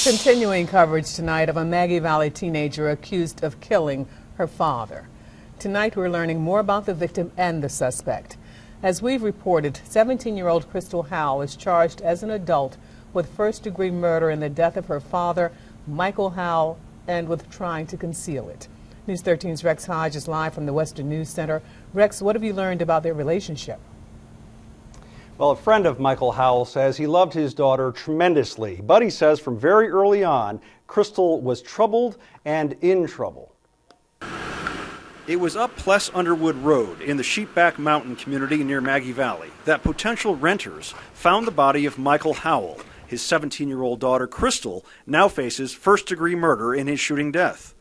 Continuing coverage tonight of a Maggie Valley teenager accused of killing her father. Tonight we're learning more about the victim and the suspect. As we've reported, 17-year-old Crystal Howell is charged as an adult with first-degree murder in the death of her father, Michael Howell, and with trying to conceal it. News 13's Rex Hodge is live from the Western News Center. Rex, what have you learned about their relationship? Well, a friend of Michael Howell says he loved his daughter tremendously, but he says from very early on, Crystal was troubled and in trouble. It was up Pless Underwood Road in the Sheepback Mountain community near Maggie Valley that potential renters found the body of Michael Howell. His 17-year-old daughter, Crystal, now faces first-degree murder in his shooting death.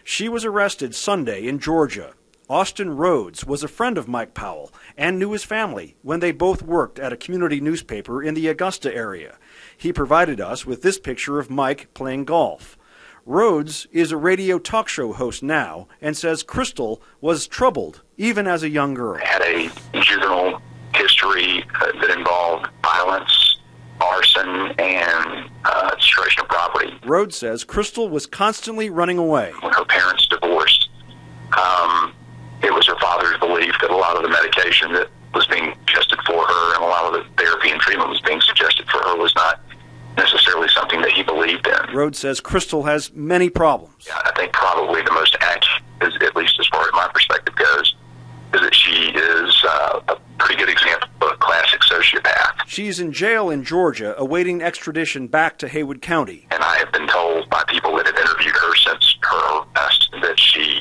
She was arrested Sunday in Georgia. Austin Rhodes was a friend of Mike Powell and knew his family when they both worked at a community newspaper in the Augusta area. He provided us with this picture of Mike playing golf. Rhodes is a radio talk show host now and says Crystal was troubled even as a young girl. Had a juvenile history that involved violence, arson, and destruction of property. Rhodes says Crystal was constantly running away. When her parents divorced, it was her father's belief that a lot of the medication that was being suggested for her and a lot of the therapy and treatment was being suggested for her was not necessarily something that he believed in. Rhodes says Crystal has many problems. Yeah, I think probably the most accurate, at least as far as my perspective goes, is that she is a pretty good example of a classic sociopath. She's in jail in Georgia awaiting extradition back to Haywood County. And I have been told by people that have interviewed her since her arrest that she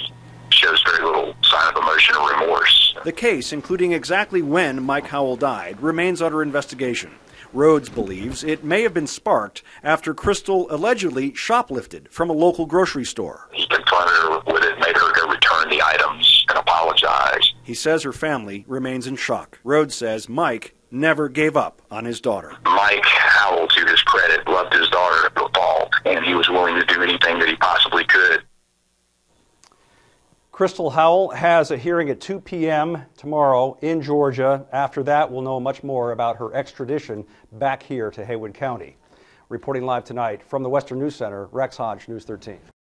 shows very little sign of emotion or remorse. The case, including exactly when Mike Howell died, remains under investigation. Rhodes believes it may have been sparked after Crystal allegedly shoplifted from a local grocery store. He confronted her with it, made her go return the items and apologize. He says her family remains in shock. Rhodes says Mike never gave up on his daughter. Mike Howell, to his credit, loved his daughter to a fault, and he was willing to do anything that he possibly could. Crystal Howell has a hearing at 2 p.m. tomorrow in Georgia. After that, we'll know much more about her extradition back here to Haywood County. Reporting live tonight from the Western News Center, Rex Hodge, News 13.